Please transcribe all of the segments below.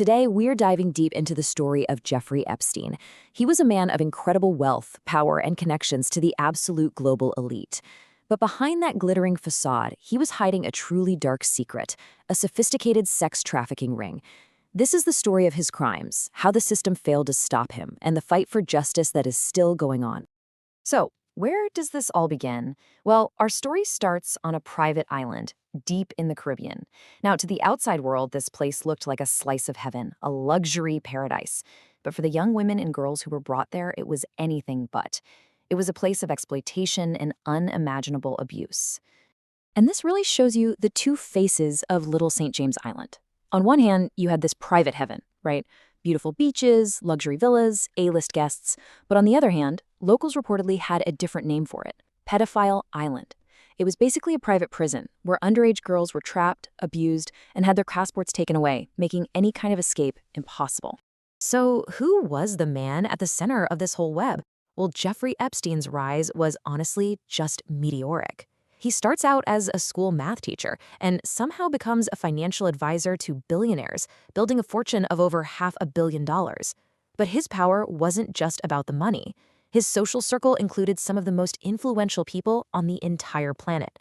Today, we're diving deep into the story of Jeffrey Epstein. He was a man of incredible wealth, power, and connections to the absolute global elite. But behind that glittering facade, he was hiding a truly dark secret, a sophisticated sex trafficking ring. This is the story of his crimes, how the system failed to stop him, and the fight for justice that is still going on. So, where does this all begin? Well, our story starts on a private island, deep in the Caribbean. Now, to the outside world, this place looked like a slice of heaven, a luxury paradise. But for the young women and girls who were brought there, it was anything but. It was a place of exploitation and unimaginable abuse. And this really shows you the two faces of Little St. James Island. On one hand, you had this private heaven, right? Beautiful beaches, luxury villas, A-list guests. But on the other hand, locals reportedly had a different name for it, Pedophile Island. It was basically a private prison where underage girls were trapped, abused, and had their passports taken away, making any kind of escape impossible. So who was the man at the center of this whole web? Well, Jeffrey Epstein's rise was honestly just meteoric. He starts out as a school math teacher and somehow becomes a financial advisor to billionaires, building a fortune of over $500 million. But his power wasn't just about the money. His social circle included some of the most influential people on the entire planet.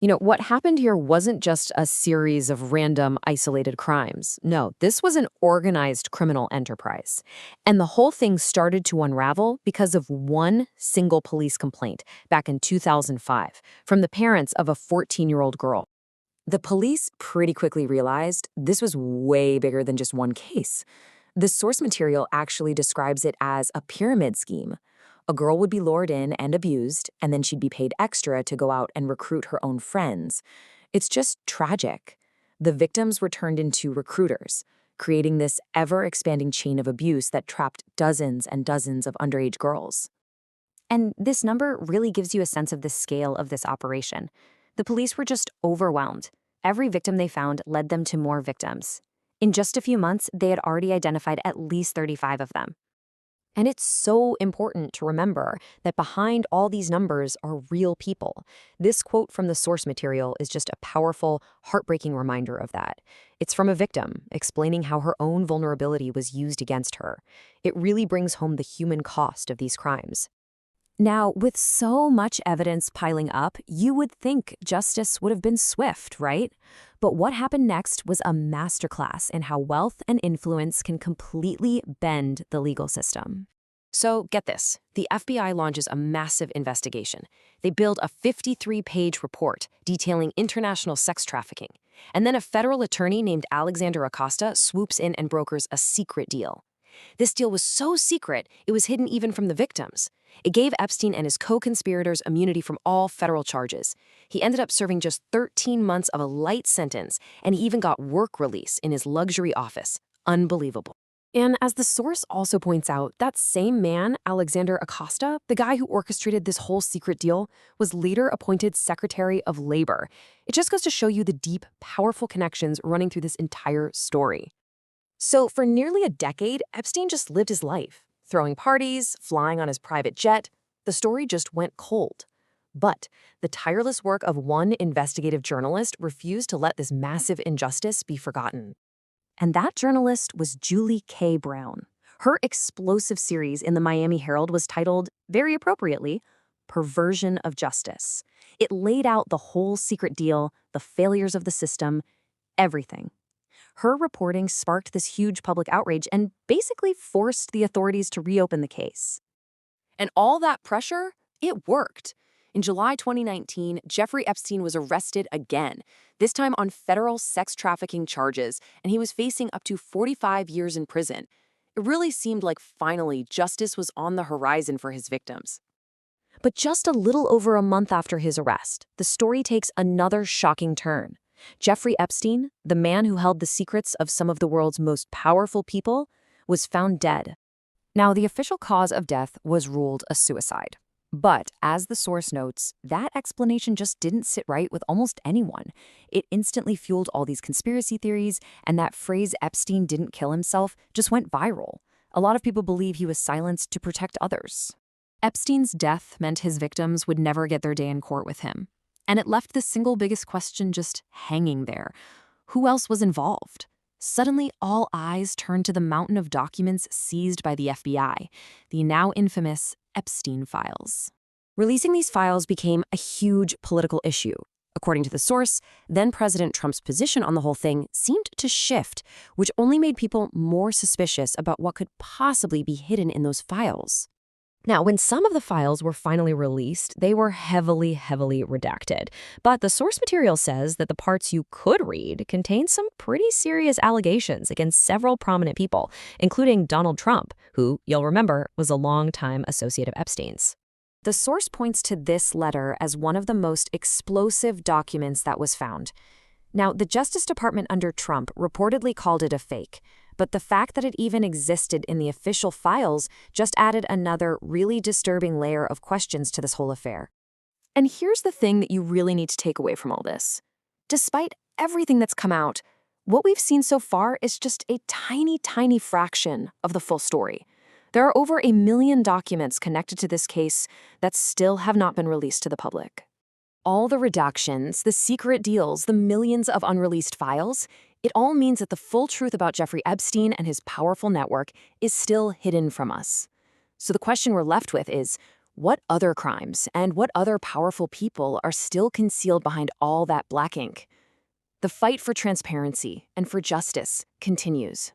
What happened here wasn't just a series of random, isolated crimes. No, this was an organized criminal enterprise. And the whole thing started to unravel because of one single police complaint back in 2005 from the parents of a 14-year-old girl. The police pretty quickly realized this was way bigger than just one case. The source material actually describes it as a pyramid scheme. A girl would be lured in and abused, and then she'd be paid extra to go out and recruit her own friends. It's just tragic. The victims were turned into recruiters, creating this ever-expanding chain of abuse that trapped dozens and dozens of underage girls. And this number really gives you a sense of the scale of this operation. The police were just overwhelmed. Every victim they found led them to more victims. In just a few months, they had already identified at least 35 of them. And it's so important to remember that behind all these numbers are real people. This quote from the source material is just a powerful, heartbreaking reminder of that. It's from a victim, explaining how her own vulnerability was used against her. It really brings home the human cost of these crimes. Now, with so much evidence piling up, you would think justice would have been swift, right? But what happened next was a masterclass in how wealth and influence can completely bend the legal system. So get this, the FBI launches a massive investigation. They build a 53-page report detailing international sex trafficking. And then a federal attorney named Alexander Acosta swoops in and brokers a secret deal. This deal was so secret, it was hidden even from the victims. It gave Epstein and his co-conspirators immunity from all federal charges. He ended up serving just 13 months of a light sentence, and he even got work release in his luxury office. Unbelievable. And as the source also points out, that same man, Alexander Acosta, the guy who orchestrated this whole secret deal, was later appointed Secretary of Labor. It just goes to show you the deep, powerful connections running through this entire story. So for nearly a decade, Epstein just lived his life, throwing parties, flying on his private jet. The story just went cold. But the tireless work of one investigative journalist refused to let this massive injustice be forgotten. And that journalist was Julie K. Brown. Her explosive series in the Miami Herald was titled, very appropriately, Perversion of Justice. It laid out the whole secret deal, the failures of the system, everything. Her reporting sparked this huge public outrage and basically forced the authorities to reopen the case. And all that pressure, it worked. In July 2019, Jeffrey Epstein was arrested again, this time on federal sex trafficking charges, and he was facing up to 45 years in prison. It really seemed like finally justice was on the horizon for his victims. But just a little over a month after his arrest, the story takes another shocking turn. Jeffrey Epstein, the man who held the secrets of some of the world's most powerful people, was found dead. Now, the official cause of death was ruled a suicide. But, as the source notes, that explanation just didn't sit right with almost anyone. It instantly fueled all these conspiracy theories, and that phrase Epstein didn't kill himself just went viral. A lot of people believe he was silenced to protect others. Epstein's death meant his victims would never get their day in court with him. And it left the single biggest question just hanging there. Who else was involved? Suddenly, all eyes turned to the mountain of documents seized by the FBI, the now infamous Epstein files. Releasing these files became a huge political issue. According to the source, then-President Trump's position on the whole thing seemed to shift, which only made people more suspicious about what could possibly be hidden in those files. Now, when some of the files were finally released, they were heavily redacted. But the source material says that the parts you could read contain some pretty serious allegations against several prominent people, including Donald Trump, who, you'll remember, was a longtime associate of Epstein's. The source points to this letter as one of the most explosive documents that was found. Now, the Justice Department under Trump reportedly called it a fake, but the fact that it even existed in the official files just added another really disturbing layer of questions to this whole affair. And here's the thing that you really need to take away from all this. Despite everything that's come out, what we've seen so far is just a tiny fraction of the full story. There are over 1 million documents connected to this case that still have not been released to the public. All the redactions, the secret deals, the millions of unreleased files, it all means that the full truth about Jeffrey Epstein and his powerful network is still hidden from us. So the question we're left with is, what other crimes and what other powerful people are still concealed behind all that black ink? The fight for transparency and for justice continues.